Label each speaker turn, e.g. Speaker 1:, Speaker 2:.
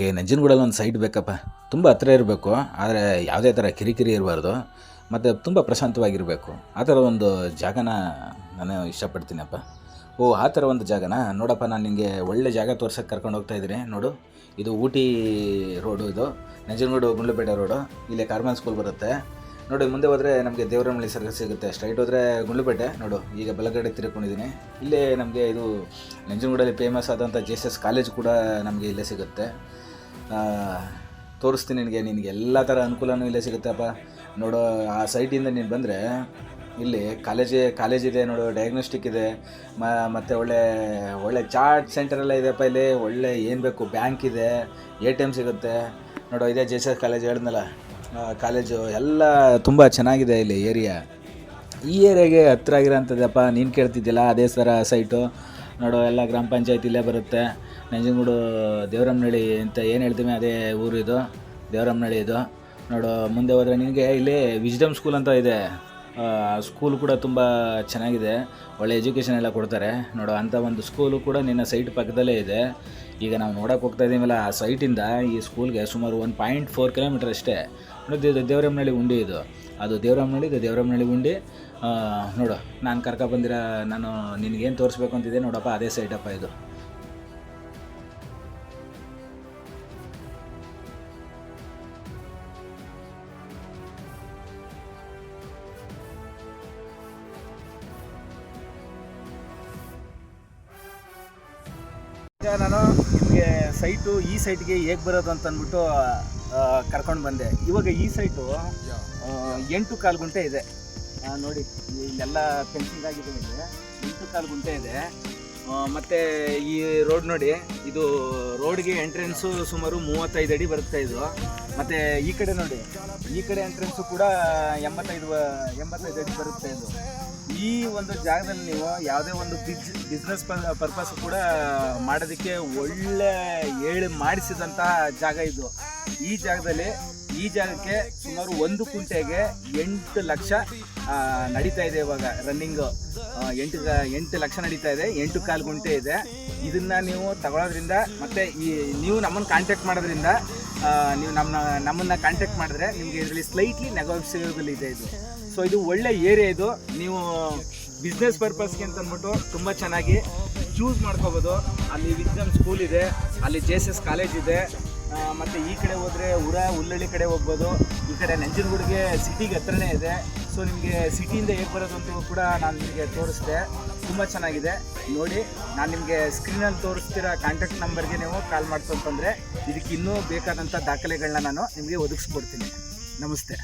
Speaker 1: ನಮಗೆ ನಂಜನಗೂಡಲ್ಲಿ ಒಂದು ಸೈಟ್ ಬೇಕಪ್ಪ. ತುಂಬ ಹತ್ತಿರ ಇರಬೇಕು, ಆದರೆ ಯಾವುದೇ ಥರ ಕಿರಿಕಿರಿ ಇರಬಾರ್ದು, ಮತ್ತು ತುಂಬ ಪ್ರಶಾಂತವಾಗಿರಬೇಕು. ಆ ಥರ ಒಂದು ಜಾಗನ ನಾನು ಇಷ್ಟಪಡ್ತೀನಪ್ಪ. ಆ ಥರ ಒಂದು ಜಾಗನ ನೋಡಪ್ಪ, ನಾನು ನಿನಗೆ ಒಳ್ಳೆ ಜಾಗ ತೋರ್ಸೋಕ್ಕೆ ಕರ್ಕೊಂಡು ಹೋಗ್ತಾಯಿದ್ದೀನಿ ನೋಡು. ಇದು ಊಟಿ ರೋಡು, ಇದು ನಂಜನಗೂಡು ಗುಂಡ್ಲುಪೇಟೆ ರೋಡು. ಇಲ್ಲೇ ಕಾರ್ಮನ್ ಸ್ಕೂಲ್ ಬರುತ್ತೆ ನೋಡಿ. ಮುಂದೆ ಹೋದರೆ ನಮಗೆ ದೇವರಮಳ್ಳಿ ಸರ್ಕಲ್ ಸಿಗುತ್ತೆ. ಸ್ಟ್ರೈಟ್ ಹೋದರೆ ಗುಂಡ್ಲುಪೇಟೆ ನೋಡು. ಈಗ ಬಲಗಡೆ ತಿರ್ಕೊಂಡಿದ್ದೀನಿ. ಇಲ್ಲೇ ನಮಗೆ ಇದು ನಂಜನಗೂಡಲ್ಲಿ ಫೇಮಸ್ ಆದಂಥ JSS ಕಾಲೇಜ್ ಕೂಡ ನಮಗೆ ಇಲ್ಲೇ ಸಿಗುತ್ತೆ. ತೋರಿಸ್ತೀನಿ ನಿನಗೆ ಎಲ್ಲ ಥರ ಅನುಕೂಲನೂ ಇಲ್ಲೇ ಸಿಗುತ್ತಪ್ಪ. ನೋಡು, ಆ ಸೈಟಿಂದ ನೀನು ಬಂದರೆ ಇಲ್ಲಿ ಕಾಲೇಜ್ ಇದೆ ನೋಡು, ಡಯಾಗ್ನೋಸ್ಟಿಕ್ ಇದೆ, ಮತ್ತು ಒಳ್ಳೆ ಚಾಟ್ ಸೆಂಟರೆಲ್ಲ ಇದೆಯಪ್ಪ. ಇಲ್ಲಿ ಒಳ್ಳೆ ಏನು ಬೇಕು ಬ್ಯಾಂಕ್ ಇದೆ, ATM ಸಿಗುತ್ತೆ ನೋಡು. ಇದೇ JSS ಕಾಲೇಜ್ ಹೇಳಿದ್ನಲ್ಲ, ಕಾಲೇಜು ಎಲ್ಲ ತುಂಬ ಚೆನ್ನಾಗಿದೆ ಇಲ್ಲಿ ಏರಿಯಾ. ಈ ಏರಿಯಾಗೆ ಹತ್ತಿರ ಆಗಿರೋಂಥದ್ದಪ್ಪ. ನೀನು ಕೇಳ್ತಿದ್ದಿಲ್ಲ ಅದೇ ಥರ ಸೈಟು ನೋಡು. ಎಲ್ಲ ಗ್ರಾಮ ಪಂಚಾಯತ್ ಇಲ್ಲೇ ಬರುತ್ತೆ. ನಂಜನಗೂಡು ದೇವರಮನಹಳ್ಳಿ ಅಂತ ಏನು ಹೇಳ್ತೀವಿ ಅದೇ ಊರಿದು, ದೇವರಮನಹಳ್ಳಿ ಇದು ನೋಡು. ಮುಂದೆ ಹೋದರೆ ನಿನಗೆ ಇಲ್ಲಿ ವಿಜ್ಡಮ್ ಸ್ಕೂಲ್ ಅಂತ ಇದೆ. ಸ್ಕೂಲ್ ಕೂಡ ತುಂಬ ಚೆನ್ನಾಗಿದೆ, ಒಳ್ಳೆ ಎಜುಕೇಷನ್ ಎಲ್ಲ ಕೊಡ್ತಾರೆ ನೋಡು. ಅಂಥ ಒಂದು ಸ್ಕೂಲು ಕೂಡ ನಿನ್ನ ಸೈಟ್ ಪಕ್ಕದಲ್ಲೇ ಇದೆ. ಈಗ ನಾವು ನೋಡೋಕೆ ಹೋಗ್ತಾ ಇದ್ದೀವಲ್ಲ, ಆ ಸೈಟಿಂದ ಈ ಸ್ಕೂಲ್ಗೆ ಸುಮಾರು 1.4 ಕಿಲೋಮೀಟರ್ ಅಷ್ಟೇ ನೋಡಿ. ದೇವರಮನಹಳ್ಳಿ ಉಂಡಿ ಅದು ದೇವರಮನಹಳ್ಳಿ ಉಂಡಿ ನೋಡು. ನಾನು ಕರ್ಕೊಬಂದಿರೋ, ನಾನು ನಿನಗೇನು ತೋರಿಸ್ಬೇಕು ಅಂತಿದ್ದೆ ನೋಡಪ್ಪ, ಅದೇ ಸೈಟಪ್ಪ ಇದು. ಈಗ ನಾನು ನಿಮಗೆ ಈ ಸೈಟ್ಗೆ ಹೇಗೆ ಬರೋದು ಅಂತ ಅಂದ್ಬಿಟ್ಟು ಕರ್ಕೊಂಡು ಬಂದೆ. ಇವಾಗ ಈ ಸೈಟು 8.25 ಗುಂಟೆ ಇದೆ ನೋಡಿ. ಇಲ್ಲೆಲ್ಲ ಫೆನ್ಸಿಂಗ್ ಆಗಿದೆ, 8.25 ಗುಂಟೆ ಇದೆ. ಮತ್ತು ಈ ರೋಡ್ ನೋಡಿ, ಇದು ರೋಡ್ಗೆ ಎಂಟ್ರೆನ್ಸು ಸುಮಾರು 35 ಅಡಿ ಬರುತ್ತೆ ಇದು. ಮತ್ತು ಈ ಕಡೆ ನೋಡಿ, ಈ ಕಡೆ ಎಂಟ್ರೆನ್ಸು ಕೂಡ 85 ಅಡಿ ಬರುತ್ತೆ ಇದು. ಈ ಒಂದು ಜಾಗದಲ್ಲಿ ನೀವು ಯಾವುದೇ ಒಂದು ಬಿಸ್ನೆಸ್ ಪರ್ಪಸ್ ಕೂಡ ಮಾಡೋದಕ್ಕೆ ಒಳ್ಳೆ ಮಾಡಿಸಿದಂಥ ಜಾಗ ಇದು. ಈ ಜಾಗಕ್ಕೆ ಸುಮಾರು 1 ಗುಂಟೆಗೆ 8 ಲಕ್ಷ ನಡೀತಾ ಇದೆ ಇವಾಗ ರನ್ನಿಂಗು. 8 ಲಕ್ಷ ನಡೀತಾ ಇದೆ. 8.25 ಗುಂಟೆ ಇದೆ. ಇದನ್ನು ನೀವು ತಗೊಳ್ಳೋದ್ರಿಂದ ಮತ್ತು ನೀವು ನಮ್ಮನ್ನು ಕಾಂಟ್ಯಾಕ್ಟ್ ಮಾಡೋದ್ರಿಂದ, ನೀವು ನಮ್ಮನ್ನು ಕಾಂಟ್ಯಾಕ್ಟ್ ಮಾಡಿದ್ರೆ ನಿಮಗೆ ಇದರಲ್ಲಿ ಸ್ಲೈಟ್ಲಿ ನೆಗೋಷಿಯಬಲ್ ಇದೆ ಇದು. ಸೊ ಇದು ಒಳ್ಳೆ ಏರಿಯಾ ಇದು. ನೀವು ಬಿಸ್ನೆಸ್ ಪರ್ಪಸ್ಗೆ ಅಂತ ಅಂದ್ಬಿಟ್ಟು ತುಂಬ ಚೆನ್ನಾಗಿ ಚೂಸ್ ಮಾಡ್ಕೋಬೋದು. ಅಲ್ಲಿ ವಿಜ್ಡಮ್ ಸ್ಕೂಲ್ ಇದೆ, ಅಲ್ಲಿ JSS ಕಾಲೇಜ್ ಇದೆ. ಮತ್ತು ಈ ಕಡೆ ಹೋದರೆ ಹುಲ್ಲಳ್ಳಿ ಕಡೆ ಹೋಗ್ಬೋದು. ಈ ಕಡೆ ನಂಜನಗೂಡಿಗೆ ಸಿಟಿಗೆ ಹತ್ರನೇ ಇದೆ. ಸೊ ನಿಮಗೆ ಸಿಟಿಯಿಂದ ಹೇಗೆ ಬರೋದು ಅಂತ ಕೂಡ ನಾನು ನಿಮಗೆ ತೋರಿಸ್ದೆ. ತುಂಬ ಚೆನ್ನಾಗಿದೆ ನೋಡಿ. ನಾನು ನಿಮಗೆ ಸ್ಕ್ರೀನಲ್ಲಿ ತೋರಿಸ್ತಿರೋ ಕಾಂಟ್ಯಾಕ್ಟ್ ನಂಬರ್ಗೆ ನೀವು ಕಾಲ್ ಮಾಡ್ತು ಅಂತಂದರೆ ಇದಕ್ಕೆ ಇನ್ನೂ ಬೇಕಾದಂಥ ದಾಖಲೆಗಳನ್ನ ನಾನು ನಿಮಗೆ ಒದಗಿಸ್ಕೊಡ್ತೀನಿ. ನಮಸ್ತೆ.